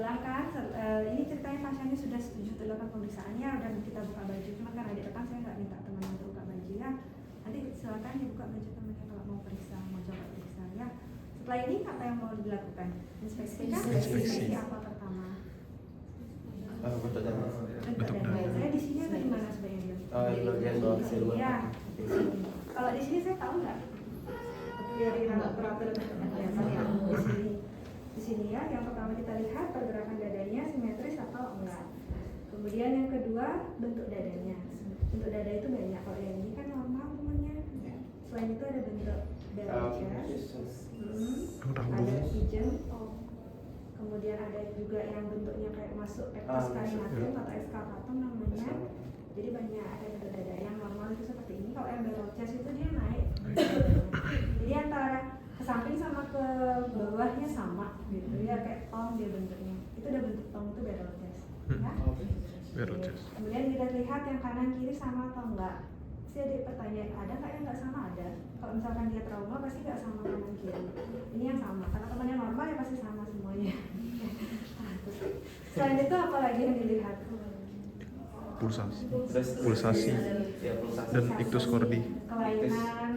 bilang kan, ini ceritanya pasiennya sudah setuju untuk dilakukan pemeriksaannya, dan kita buka baju. Cuma karena di depan saya nggak minta teman untuk buka baju ya. Nanti silakan dibuka baju temannya kalau mau periksa, mau coba periksa ya. Setelah ini apa yang mau dilakukan? Inspeksi kan? Inspeksi apa pertama? Bentuk darah. Bentuk darah. Saya di sini atau di mana sebenarnya? Di bagian bawah luar. Ya, di sini. Kalau di sini saya tahu nggak? Dari operator biasanya di sini. Di sini ya, yang pertama kita lihat pergerakan dadanya simetris atau enggak. Kemudian yang kedua bentuk dadanya. Bentuk dada itu banyak. Kalau yang ini kan normal umumnya. Selain itu ada bentuk barrel chest, ada pigeon, kemudian ada juga yang bentuknya kayak masuk exoskeleton atau eskavatum namanya. Jadi banyak ada bentuk dada yang normal itu seperti ini. Kalau yang barrel chest itu dia naik. Jadi antara ke samping sama ke bawahnya sama gitu ya, kayak tong dia bentuknya. Itu udah bentuk tong, itu barrel chest ya. Barrel chest. Kemudian kita lihat yang kanan kiri sama atau enggak. Pasti ada pertanyaan, ada nggak yang nggak sama? Ada. Kalau misalkan dia trauma pasti nggak sama kanan kiri. Ini yang sama, karena temannya normal ya pasti sama semuanya. Selain itu apa lagi yang dilihat? Pulsasi dan ictus cordi. Kelainan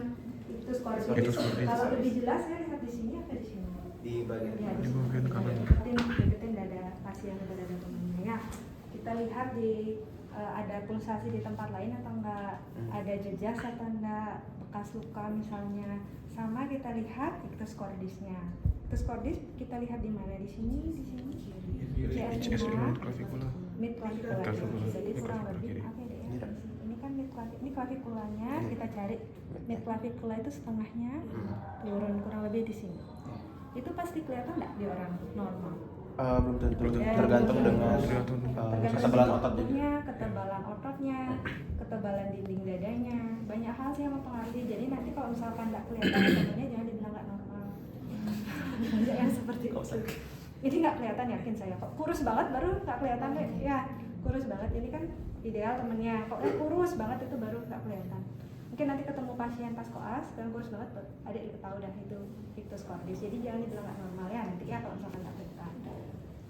ictus cordi. Kalau lebih jelas saya lihat di sini atau di sini? Di bagian Ya, di bagian kanan. Deketin dada pasien atau dada temannya ya. Kita lihat di ada pulsasi di tempat lain atau enggak, ada jejas atau enggak, bekas luka misalnya. Sama kita lihat ictus cordisnya. Ictus cordis kita lihat di mana? Di sini, di sini. CS clavicular. Mid clavicular. Clavicular. Jadi kurang lebih Kiri. apa ya? Ini kan ini claviculanya, kita cari mid clavicula itu setengahnya turun kurang lebih di sini. Itu pasti kelihatan enggak di orang normal? Belum tentu, tergantung dengan ketebalan otot juga. Ketebalan ototnya, ketebalan dinding dadanya, banyak hal sih yang mempengaruhi. Jadi nanti kalau misalkan nggak kelihatan contohnya jangan dibilang nggak normal. Banyak yang seperti itu. Ini nggak kelihatan, yakin saya kok. Kurus banget baru nggak kelihatan deh. Ya, kurus banget. Ini kan ideal temennya. Kok kurus banget itu baru nggak kelihatan. Mungkin nanti ketemu pasien pas koas dan kurus banget, adik tahu dah itu ictus cordis. Jadi jangan dibilang nggak normal ya nanti ya kalau misalkan nggak kelihatan.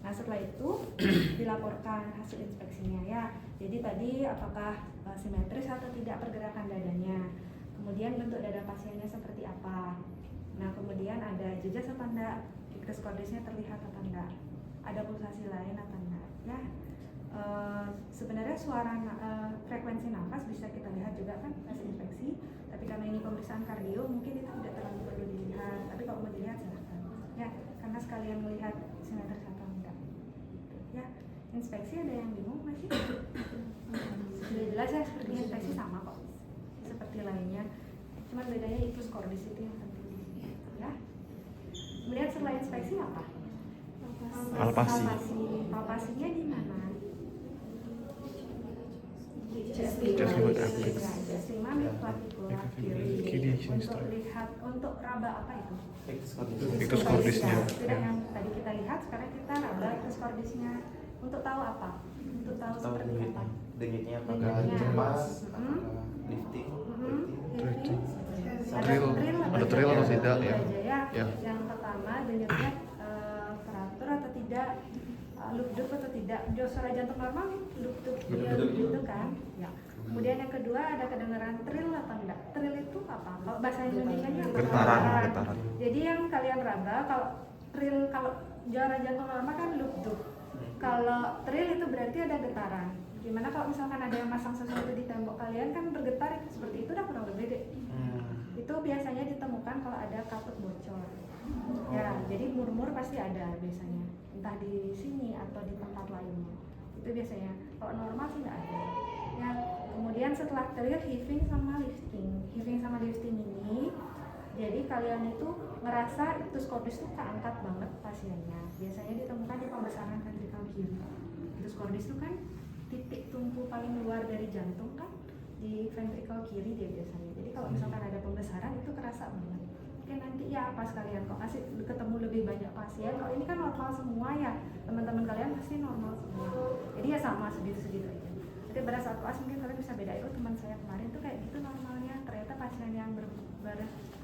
Nah setelah itu dilaporkan hasil inspeksinya ya. Jadi tadi apakah simetris atau tidak pergerakan dadanya. Kemudian bentuk dada pasiennya seperti apa. Nah kemudian ada jejas atau enggak, ictus cordisnya terlihat atau enggak, ada pulsasi lain atau enggak ya. Sebenarnya suara frekuensi nafas bisa kita lihat juga kan hasil inspeksi. Tapi karena ini pemeriksaan kardio mungkin itu tidak terlalu perlu dilihat. Tapi kalau mau dilihat silahkan ya, karena sekalian melihat simetris atau enggak ya. Inspeksi ada yang bingung masih? Sudah jelas ya, seperti inspeksi sama kok seperti lainnya, cuma bedanya ictus cordis itu yang penting ya. Kemudian setelah inspeksi apa? Palpasi. Palpasinya di mana? Chest fluid appendix. Chest mid clavicular kiri. Untuk lihat, untuk raba apa itu? Ictus cordisnya. Tidak yang tadi kita lihat, sekarang kita raba ictus cordisnya. Untuk tahu apa? Untuk tahu seperti apa? Denyutnya apakah cepat, apakah lifting, Ada trill atau tidak ya? Ya. Yang pertama denyutnya teratur atau tidak, lubduk atau tidak. Suara jantung normal lubduk gitu kan ya. Kemudian yang kedua ada kedengaran trill atau enggak. Trill itu apa? Kalau bahasa Indonesianya Getaran. Jadi yang kalian raba, kalau trill, kalau suara jantung normal kan lubduk. Kalau trill itu berarti ada getaran. Gimana kalau misalkan ada yang masang sesuatu di tembok kalian kan bergetar, seperti itu udah kurang lebih deh. Itu biasanya ditemukan kalau ada kaput bocor. Ya, jadi murmur pasti ada biasanya, entah di sini atau di tempat lainnya. Itu biasanya. Kalau normal sih nggak ada. Ya, kemudian setelah trill, heaving sama lifting. Heaving sama lifting ini, jadi kalian itu ngerasa ictus cordis itu keangkat banget pasiennya. Biasanya ditemukan di pembesaran ventrikel kiri. Ictus cordis itu kan titik tumpu paling luar dari jantung kan di ventrikel kiri dia biasanya. Jadi kalau misalkan ada pembesaran itu kerasa banget. Oke, nanti ya pas kalian kok kasih ketemu lebih banyak pasien, kalau ini kan normal semua ya, teman-teman kalian pasti normal semua. Jadi ya sama segitu-segitu aja. Jadi pada saat kelas mungkin kalian bisa bedain, oh teman saya kemarin tuh kayak gitu normalnya, ternyata pasien yang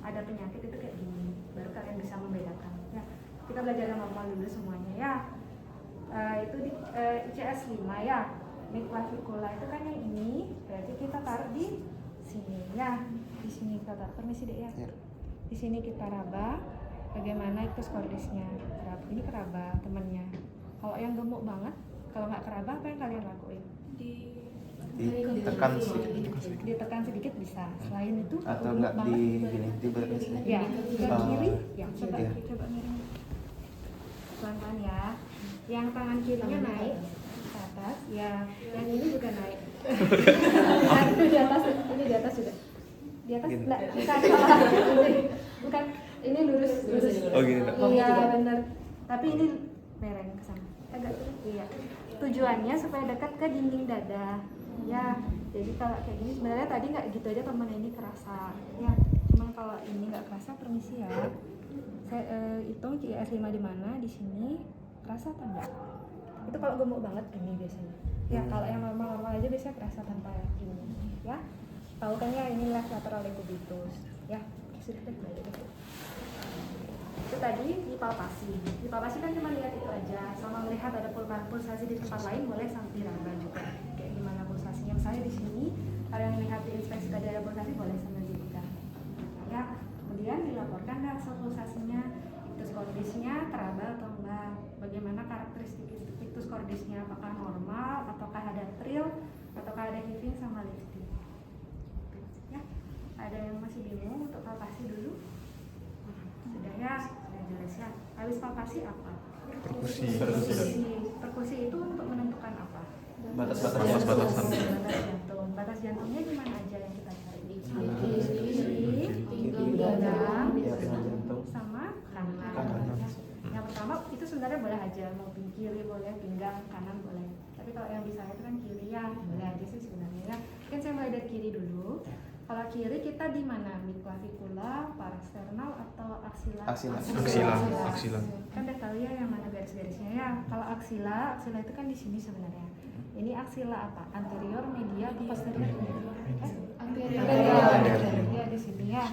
ada penyakit itu kayak gini, baru kalian bisa membedakan. Ya, kita belajar yang normal dulu semuanya ya. itu di ICS 5 ya. Mid clavicula itu kan yang ini, berarti kita taruh di sini ya. Di sini kita taruh, permisi deh ya. Ya. Di sini kita raba bagaimana ictus cordisnya. Ini keraba temennya. Kalau yang gemuk banget, kalau nggak keraba apa yang kalian lakuin? Ditekan sedikit. Ditekan sedikit bisa. Selain itu Atau kalau enggak gemuk di banget, gini, di baris sini. ya, sebelah kiri, ya, coba iya. coba miring. Pelan-pelan ya. Yang tangan kirinya naik ke atas, ya. Yang ini juga naik. Itu di atas, ini di atas juga. Di atas Gini. enggak, bukan. Bukan, ini lurus. Oh, gini, Nak. Iya, benar. Tapi ini mereng ke sana. Agak iya. Tujuannya supaya dekat ke dinding dada. Ya, jadi kalau kayak gini sebenarnya tadi nggak gitu aja temen ini kerasa. Ya, cuman kalau ini nggak kerasa, permisi ya. Saya hitung ICS 5 di mana, di sini. Kerasa atau enggak? Itu kalau gemuk banget gini biasanya. Ya, kalau yang normal-normal aja biasanya kerasa tanpa ini. Ya, tahu kan ya, ini left lateral incubitus. Ya, sudah deh, balik deh. Itu tadi dipalpasi. Dipalpasi kan cuma lihat itu aja, sama melihat ada pulsasi di tempat lain boleh sambil diraba juga. Kayak gimana pulsasinya? Misalnya di sini, kalau yang melihat di inspeksi tadi ada pulsasi boleh sambil dipegang. Ya, kemudian dilaporkan dah hasil pulsasinya, ictus cordisnya teraba atau enggak, bagaimana karakteristik ictus cordisnya, apakah normal, ataukah ada trill, ataukah ada heaving sama lifting. Ya, ada yang masih bingung untuk palpasi dulu? Sudah ya, sudah jelas ya. Habis palpasi apa? Perkusi itu untuk menentukan apa? Batas-batas. Batas-batasan. Batas jantung. Batas jantungnya di mana aja yang kita cari? Di kiri, pinggang, Ya, pinggang jantung. sama kanan. Kanan. Ya. Yang pertama itu sebenarnya boleh aja, mau kiri boleh, pinggang, kanan boleh. Tapi kalau yang bisa itu kan kiri ya, boleh aja sih sebenarnya ya. Mungkin saya mulai dari kiri dulu. Kalau kiri kita di mana? Mid clavicula, parasternal atau aksila? Aksila. Aksila. Kan udah tahu ya yang mana garis-garisnya ya. Kalau aksila itu kan di sini sebenarnya. Ini aksila apa? Anterior, media, atau posterior? Anterior. Ya di sini ya.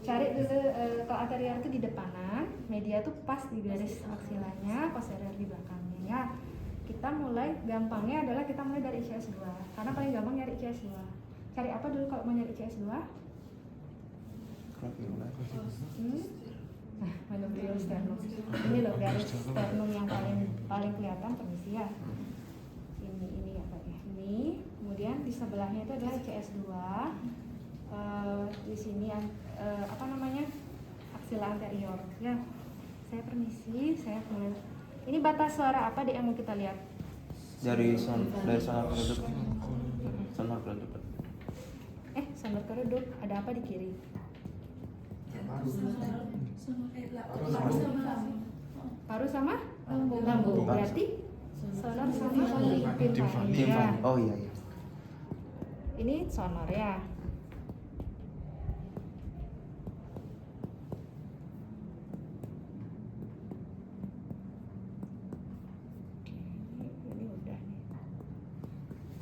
Cari dulu kalau anterior itu di depanan, media tuh pas di garis aksilanya, posterior di belakangnya ya. Kita mulai gampangnya adalah kita mulai dari ICS 2 karena paling gampang nyari ICS 2. Cari apa dulu kalau mau nyari ICS 2? Nah, manubrial sternum. Ini loh garis sternum yang paling kelihatan, permisi ya. Ini apa ya? Ini, kemudian di sebelahnya itu adalah ICS 2. Di sini apa namanya? Aksila anterior. Ya. Saya permisi, saya mulai. Ini batas suara apa deh yang mau kita lihat? Dari sonar keredup. Sonar keredup. Sonar keredup, ada apa di kiri? Paru sama lambung. Berarti sonar sama timpani. Ya. Oh iya. Ini sonor ya.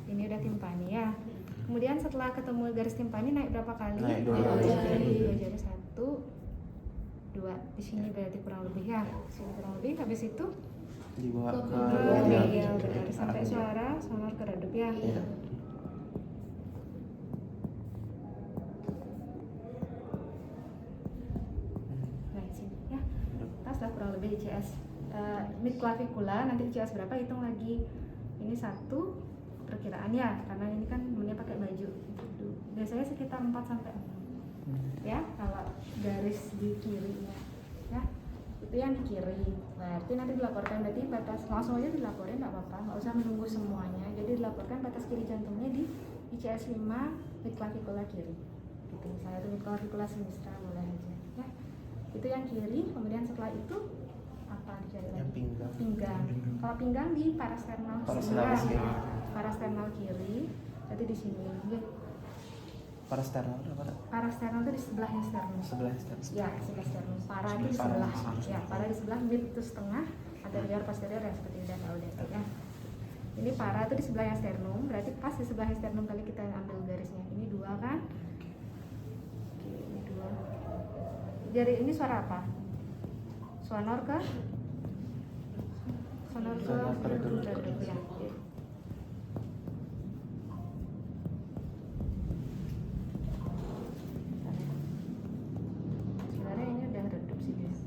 Ini udah timpani ya. Kemudian setelah ketemu garis timpani naik berapa kali? Naik 2 jari. 2 jari, 1, 2. Di sini berarti kurang lebih ya. Sini kurang lebih. Habis itu Dibawa ke medial, benar. Sampai suara sonor keredup ya. Iya. Nah, sini ya. Tas lah kurang lebih ICS mid clavicula, nanti ICS berapa hitung lagi. Ini 1 perkiraan ya, karena ini kan temennya pakai baju. Biasanya sekitar 4 sampai 6. Ya, kalau garis di kirinya. Ya. Itu yang di kiri. Berarti nanti dilaporkan, berarti batas langsung aja dilaporin enggak apa-apa, enggak usah menunggu semuanya. Jadi dilaporkan batas kiri jantungnya di ICS 5 mid clavicula kiri. Gitu. Misalnya itu mid clavicula sinistra boleh aja. Ya. Itu yang kiri, kemudian setelah itu apa dicari lagi? Yang pinggang. Pinggang. Kalau pinggang di parasternal Parasternal kiri. Parasternal kiri. Berarti di sini. Ya. Parasternal apa? Parasternal itu di sebelahnya sternum. Sebelah sternum. Ya, sebelah sternum. Para itu di Para. sebelah. Ya, para di sebelah, mid itu setengah, anterior posterior yang seperti udah tahu deh ya. Ini para itu di sebelahnya sternum, berarti pas di sebelahnya sternum kali kita ambil garisnya. Ini 2 kan? Oke, ini 2. Jadi ini suara apa? Sonor ke? Sonor ke redup. redup ya. Sebenarnya ini udah redup sih guys.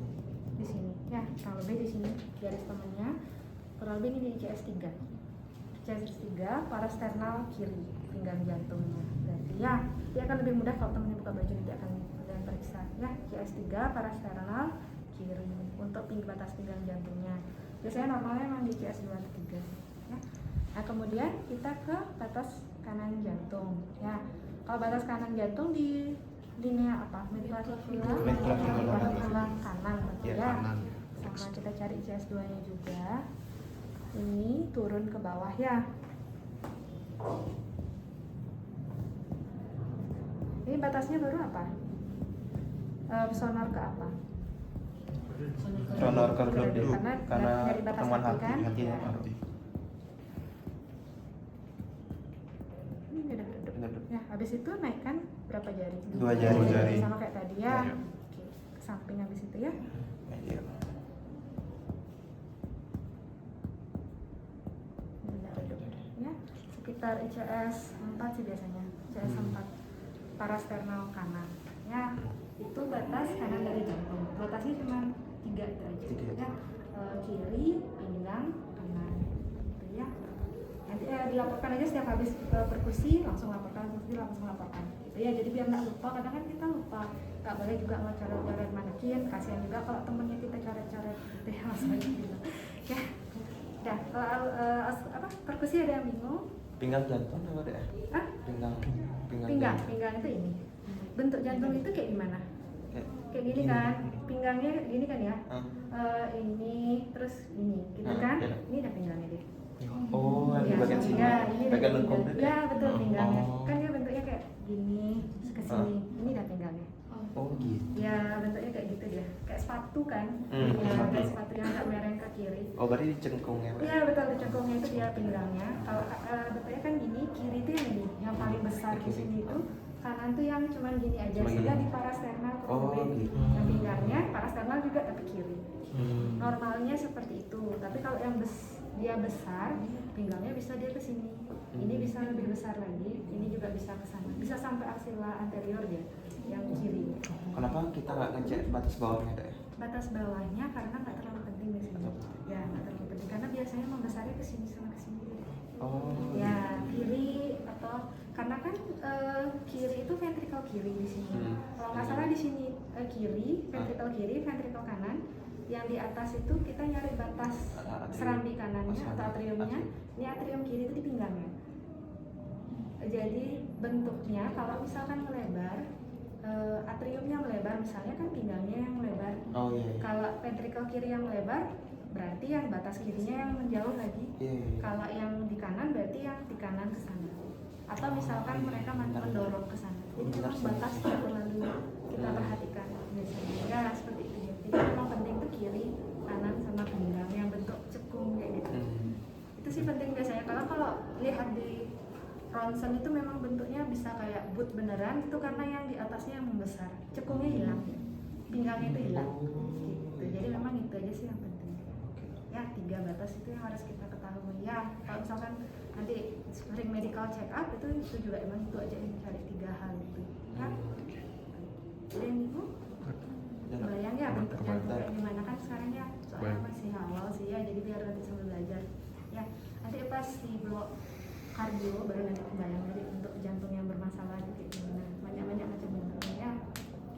Di sini ya, kurang lebih di sini garis temennya. Kurang lebih ini di ICS 3. ICS 3 parasternal kiri pinggang jantungnya. Berarti ya dia akan lebih mudah kalau temennya buka baju nanti akan ada yang periksa ya. ICS 3 parasternal kiri untuk batas pinggang jantungnya. Biasanya normalnya memang di ICS 2 atau 3 ya. Nah kemudian kita ke batas kanan jantung ya. Kalau batas kanan jantung di linea apa? Metafila kanan betul Ya, ya. kanan. Sama kita cari ICS 2 nya juga. Ini turun ke bawah ya. Ini batasnya baru apa? Sonor ke apa? Sonor ke redup Karena dari batas pertemuan hati kan? hati Ya. hati. Ini udah redup. Redup. Ya, habis itu naikkan berapa jari? 2 jari. 2 jari. Sama kayak tadi ya. Iya. Oke, ke samping habis itu ya. Iya. Ini udah redup. Ya, sekitar ICS 4 sih biasanya. ICS 4 parasternal kanan. Ya, itu batas kanan dari jantung. Batasnya cuma 3 itu aja. Tiga. Ya, kiri, pinggang, kanan. Gitu ya. Nanti dilaporkan aja setiap habis perkusi langsung laporkan, langsung laporkan. Gitu ya. Jadi biar nggak lupa. Kadang kan kita lupa. Nggak boleh juga ngecoret-coret manekin. Kasihan juga kalau temennya kita coret-coret. Gitu ya, langsung aja bilang. Ya. Dah, kalau perkusi ada yang bingung? Pinggang jantung apa deh? Hah? Pinggang Pinggang itu ini. Bentuk jantung itu kayak gimana? Kayak gini kan, pinggangnya gini kan ya. Ini terus ini, gitu kan? Iya. Ini udah pinggangnya deh. Oh, yang di bagian sini. Ya, ini udah Bagian pinggang. lengkung Ya betul pinggangnya. Oh. Kan dia bentuknya kayak gini ke sini. Ini udah pinggangnya. Oh gitu. Ya bentuknya kayak gitu dia, kayak sepatu kan? Ya, Sepatu. kayak sepatu yang agak mereng ke kiri. Oh, berarti di cengkungnya. Pak? Iya betul, di cengkungnya itu dia pinggangnya. Kalau bentuknya kan gini, kiri itu yang ini, yang paling besar di sini itu. Kanan tuh yang cuman gini aja, Cuma sehingga gini. di parasternal Oh, kurang lebih. gitu. Yang pinggangnya parasternal juga tapi kiri. Normalnya seperti itu, tapi kalau yang dia besar, pinggangnya bisa dia ke sini. Ini bisa lebih besar lagi, ini juga bisa ke sana. Bisa sampai axilla anterior dia, yang kiri. Kenapa kita nggak ngecek batas bawahnya deh? Batas bawahnya karena nggak terlalu penting di sini. Ya nggak terlalu penting karena biasanya membesarnya ke sini sama ke sini. Oh. Ya kiri atau karena kan kiri itu ventrikel kiri di sini. Kalau nggak salah di sini kiri, ventrikel kiri, ventrikel kanan. Yang di atas itu kita nyari batas serambi kanannya atau atriumnya. Ini atrium kiri itu di pinggangnya. Jadi bentuknya kalau misalkan melebar, atriumnya melebar, misalnya kan pinggangnya yang melebar. Oh iya. Kalau ventrikel kiri yang melebar, berarti yang batas kirinya yang menjauh lagi. Iya. Kalau yang di kanan berarti yang di kanan ke sana. Atau misalkan mereka mendorong ke sana. Jadi memang batas yang terlalu kita perhatikan biasanya. Ya seperti itu. Jadi memang penting tuh kiri, kanan sama pinggang yang bentuk cekung kayak gitu. Itu sih penting biasanya. Kalau lihat di ronsen itu memang bentuknya bisa kayak boot beneran itu karena yang di atasnya yang membesar, cekungnya hilang, pinggangnya itu hilang. Gitu. Jadi memang itu aja sih yang penting. Ya 3 batas itu yang harus kita ketahui. Ya kalau misalkan nanti sering medical check up itu juga emang itu aja yang cari 3 hal itu. Ya. Ada yang bingung? Bayang ya bentuknya kayak gimana kan sekarang ya soalnya masih awal sih ya, jadi biar nanti sambil belajar. Ya nanti pas di blok kardio baru nanti kebayang dari bentuk jantung yang bermasalah gitu gimana, banyak macam bentuknya ya.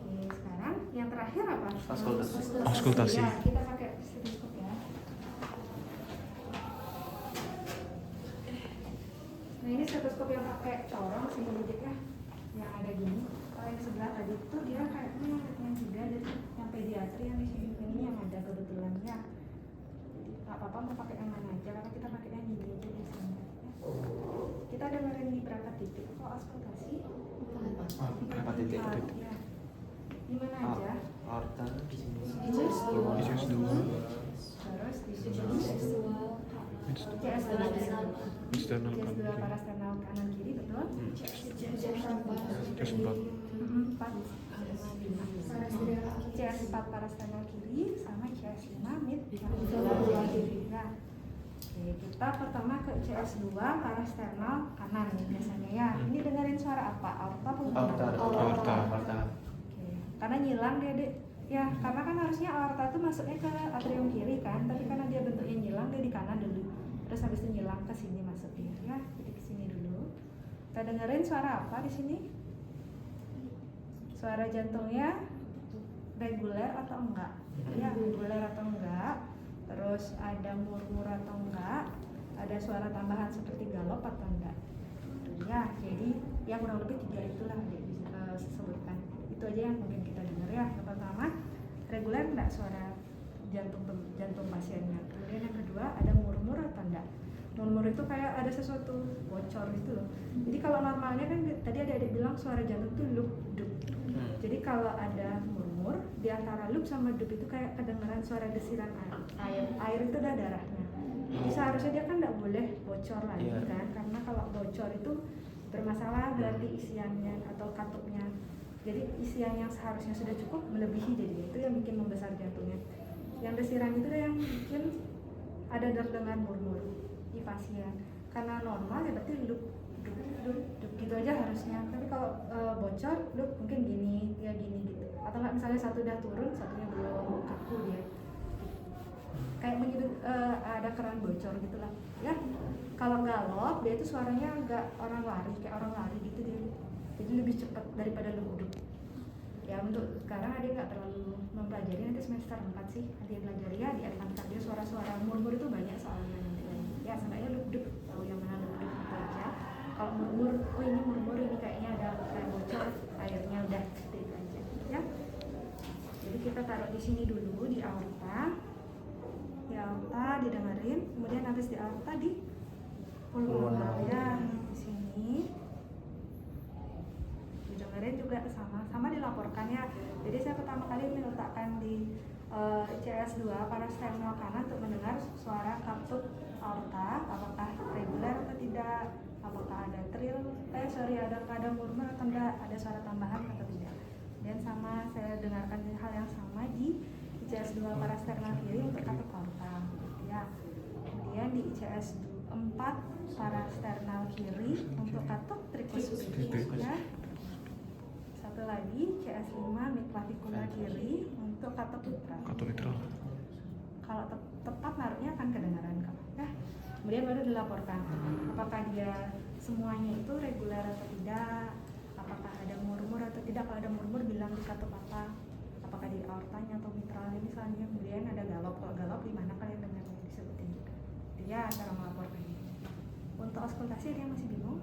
Oke sekarang yang terakhir apa? Auskultasi. Ya kita pakai stetoskop ya. Nah ini stetoskop yang pakai corong sih ya, yang ada gini. Kalau yang sebelah tadi itu dia kayaknya yang 3 dari yang pediatri yang di sini ini yang ada kebetulan ya. Jadi nggak apa-apa mau pakai yang mana aja karena kita pakai yang gini aja biasanya. Kita dengerin di berapa titik kok auskultasi? Berapa titik? Ya. Di mana aja? Aorta di sini. ICS 2. ICS 2. Terus di sini ICS 2 External ICS 2 kanan. parasternal kanan kiri betul? ICS 4. 4 ICS 4 parasternal kiri sama ICS 5 mid ya. kita pertama ke ICS 2 parasternal kanan biasanya ya. Ini dengerin suara apa? Aorta atau Aorta. Oke. Karena nyilang dia ya, karena kan harusnya aorta itu masuknya ke atrium kiri kan, tapi karena dia bentuknya nyilang dia di kanan dulu. Terus habis itu nyilang ke sini masuknya ya. Jadi ke sini dulu. Kita dengerin suara apa di sini? Suara jantungnya reguler atau enggak? Ya, reguler atau enggak? Terus ada murmur atau enggak? Ada suara tambahan seperti galop atau enggak? Ya, jadi ya kurang lebih 3 itulah yang bisa sebutkan. Itu aja yang mungkin kita dengar ya. Yang pertama, reguler enggak suara jantung pasiennya. Kemudian yang kedua, ada murmur atau enggak? Murmur itu kayak ada sesuatu bocor gitu loh. Jadi kalau normalnya kan tadi adik-adik bilang suara jantung itu loop dup. Jadi kalau ada murmur di antara loop sama dup itu kayak kedengaran suara desiran air. Air itu udah darahnya. Jadi seharusnya dia kan nggak boleh bocor lagi kan, karena kalau bocor itu bermasalah berarti isiannya atau katupnya. Jadi isian yang seharusnya sudah cukup melebihi, jadi itu yang bikin membesar jantungnya. Yang desiran itu yang bikin ada terdengar murmur di pasien. Karena normal ya berarti loop gitu aja harusnya. Tapi kalau bocor loop mungkin gini ya gini gitu. Atau nggak misalnya satu udah turun, satunya belum kaku dia. Kayak menyebut ada keran bocor gitulah ya. Kalau galop dia itu suaranya agak orang lari, kayak orang lari gitu dia. Jadi lebih cepat daripada lubuk. Ya untuk sekarang dia nggak terlalu mempelajari, nanti semester 4 sih dia belajar ya di advance cardio. Suara-suara murmur itu banyak soalnya nanti ya, sebenarnya lubuk tahu yang mana lubuk itu aja. Kalau murmur, oh ini murmur, ini kayaknya ada kayak bocor airnya, udah gitu aja ya. Jadi kita taruh di sini dulu di aorta. Di aorta didengerin, kemudian habis di aorta di pulmonar ya, di sini didengerin juga sama dilaporkan ya. Jadi saya pertama kali meletakkan di ICS 2 parasternal kanan untuk mendengar suara katup aorta, apakah reguler atau tidak, apakah ada ada murmur atau enggak, ada suara tambahan atau tidak. Dan sama saya dengarkan hal yang sama di ICS 2 parasternal kiri untuk katup aorta ya. Kemudian di ICS 4 parasternal kiri untuk katup trikuspid ya. Satu lagi CS5 midclavicular kiri untuk katup mitral. Kalau tepat naruhnya akan kedengaran kok ya. Kemudian baru dilaporkan apakah dia semuanya itu reguler atau tidak, apakah ada murmur atau tidak. Kalau ada murmur bilang di katup apa, apakah di aortanya atau mitralnya misalnya. Kemudian ada galop, kalau galop di mana kalian dengarnya disebutin. Dia cara melaporkan. Untuk auskultasi ada yang masih bingung?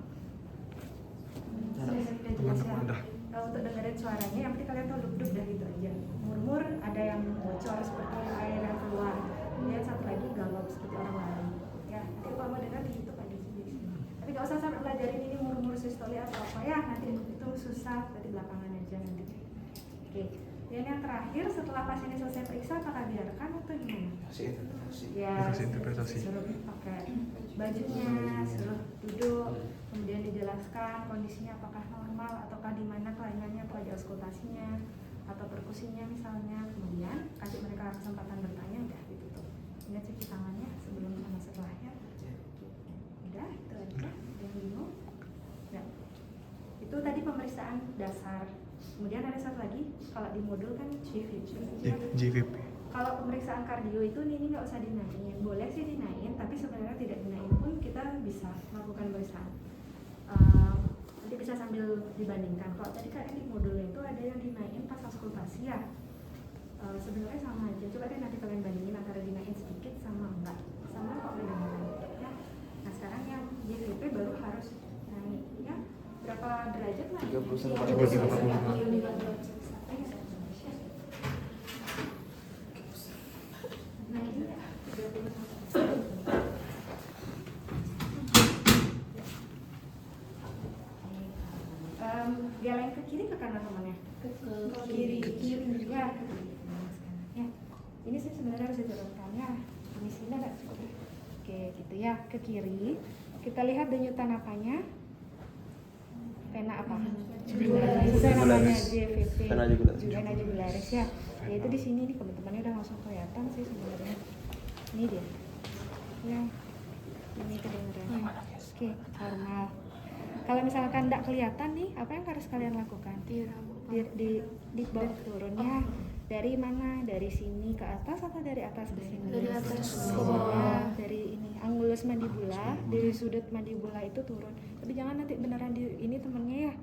Udah. Kalau untuk dengerin suaranya, yang penting kalian tahu duduk dah gitu aja. Murmur ada yang bocor seperti air yang keluar. Kemudian satu lagi galop seperti orang lari. Ya, nanti kalau mau dengar di YouTube ada di sini. Tapi gak usah sampai pelajarin ini murmur sistoli atau apa ya. Nanti itu susah, nanti belakangan aja nanti. Oke. Dan yang terakhir setelah pasiennya selesai periksa, apakah biarkan atau gimana? Ya, Dikasih interpretasi. suruh pakai bajunya, suruh duduk, kemudian dijelaskan kondisinya apakah normal ataukah di mana kelainannya, apakah di auskultasinya atau perkusinya misalnya. Kemudian kasih mereka kesempatan bertanya, udah ditutup. Ingat cuci tangannya sebelum sama setelahnya. Udah, itu aja. Yang bingung? Udah. Itu tadi pemeriksaan dasar. Kemudian ada satu lagi, kalau di modul kan JVP. Kalau pemeriksaan kardio itu ini nggak usah dinaikin, boleh sih dinaikin, tapi sebenarnya tidak dinaik pun kita bisa melakukan pemeriksaan. Nanti bisa sambil dibandingkan. Kalau tadi kan di modulnya itu ada yang dinaikin pas auskultasi ya. Sebenarnya sama aja. Coba deh nanti kalian bandingin antara dinaikin sedikit sama enggak. Sama kok kedengaran ya. Nah sekarang yang JVP baru harus naik ya. Berapa derajat lah? 30. Dia lain ke kiri ke kanan temannya? Ke kiri ya. Ya. Ini sih sebenarnya harus diturunkan ya. Di sini nggak cukup. Oke, gitu ya. Ke kiri. Kita lihat denyutan apanya? Vena apa? Jugularis. Namanya JVP. Vena jugularis ya. Yaitu di sini nih teman-temannya udah langsung kelihatan sih sebenarnya. Ini dia. Ya. Ini kedengeran. Oke, normal. Kalau misalkan tidak kelihatan nih, apa yang harus kalian lakukan? Di bawah turun ya. Dari mana? Dari sini ke atas atau dari atas ke sini? Dari atas ke Ya, bawah. dari ini angulus mandibula, dari sudut mandibula itu turun. Tapi jangan nanti beneran di ini temennya ya.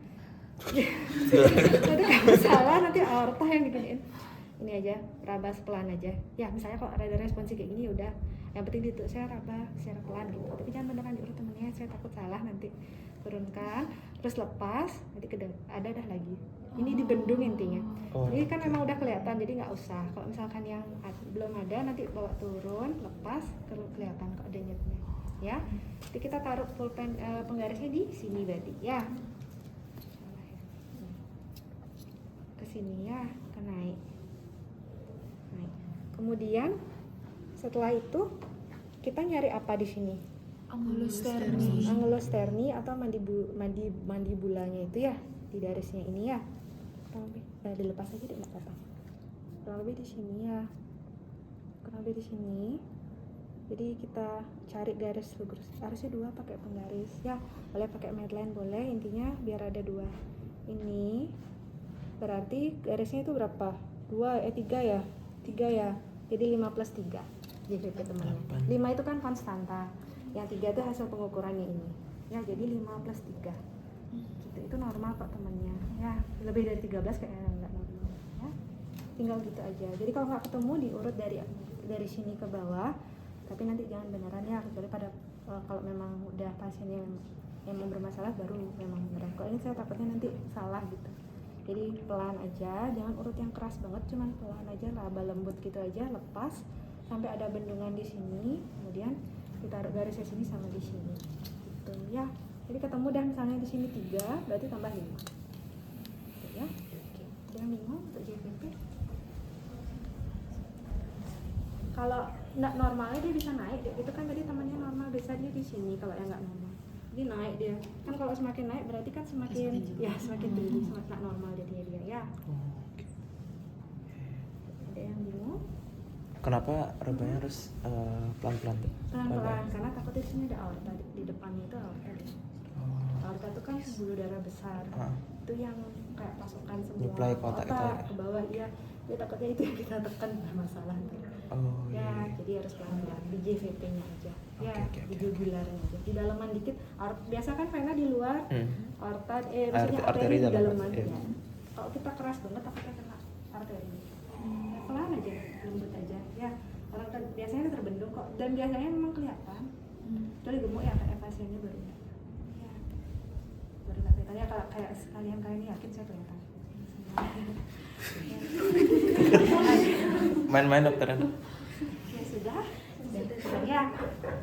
Nanti kalau salah nanti aorta yang diginiin. Ini aja, raba pelan aja. Ya, misalnya kalau ada responsif kayak gini udah. Yang penting itu saya raba secara pelan gitu. Tapi jangan beneran diurut temennya, saya takut salah nanti. Turunkan, terus lepas, nanti ada lagi. Ini dibendung intinya. Ini kan memang udah kelihatan, jadi nggak usah. Kalau misalkan yang belum ada, nanti bawa turun, lepas, kelihatan kok ada nyetnya. Ya, jadi kita taruh pulpen penggarisnya di sini berarti. Ya, ke sini ya, ke naik. Kemudian setelah itu kita nyari apa di sini? Angulus sterni. Angulus sterni atau mandibulanya itu ya, di garisnya ini ya. Kurang lebih dilepas aja deh, nggak apa-apa. Kurang lebih di sini ya. Kurang lebih di sini. Jadi kita cari garis lurus. Harusnya 2 pakai penggaris ya. Boleh pakai medline boleh, intinya biar ada 2. Ini berarti garisnya itu berapa? 3 ya. 3 ya. Jadi 5 plus 3 JVP temannya. 5 itu kan konstanta. Yang 3 itu hasil pengukurannya ini. Ya, jadi 5 plus 3. Gitu. Itu normal kok temannya. Ya, lebih dari 13 kayaknya enggak normal. Ya. Tinggal gitu aja. Jadi kalau nggak ketemu diurut dari sini ke bawah. Tapi nanti jangan beneran ya, kecuali pada kalau memang udah pasiennya yang bermasalah baru memang beneran. Kalau ini saya takutnya nanti salah gitu. Jadi pelan aja, jangan urut yang keras banget, cuman pelan aja, laba lembut gitu aja, lepas sampai ada bendungan di sini, kemudian kita taruh garisnya sini sama di sini. Gitu ya. Jadi ketemu dah misalnya di sini 3, berarti tambah 5. Gitu ya. Oke. Yang 5 untuk JVP. Kalau nggak normalnya dia bisa naik, itu kan tadi temannya normal, bisa dia di sini kalau yang nggak normal. Jadi naik dia. Kan kalau semakin naik berarti kan semakin tinggi, semakin nggak normal jadinya dia ya. Ada yang bingung? Kenapa rebanya harus pelan-pelan tuh? Pelan-pelan, karena takutnya di sini ada aorta, di depannya itu aorta. Aorta itu kan pembuluh darah besar. Itu yang kayak pasokan semua Supply ke otak kita ya? ke bawah, iya. Dia takutnya itu yang kita tekan bermasalah. Ya, jadi harus pelan-pelan di JVP-nya aja. Ya, di jugularnya aja. Di dalaman dikit. Biasa kan vena di luar, aorta maksudnya arteri di dalaman. iya. Ya. Kalau kita keras banget takutnya kena arteri. Pelan aja, lembut aja. Ya, orang biasanya terbendung kok. Dan biasanya memang kelihatan. Kecuali gemuk ya, kayak pasiennya baru. Ya. Baru nggak kelihatan ya, kalau kayak kalian ini yakin saya kelihatan. Main-main dokter. Ya sudah ya.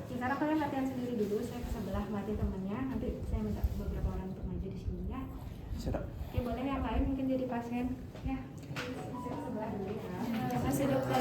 Sekarang kalian latihan sendiri dulu, saya ke sebelah mati temannya, nanti saya minta beberapa orang untuk maju di sini ya. Sudah. Oke, boleh yang lain mungkin jadi pasien ya. Saya ke sebelah dulu ya. Terima kasih dokter.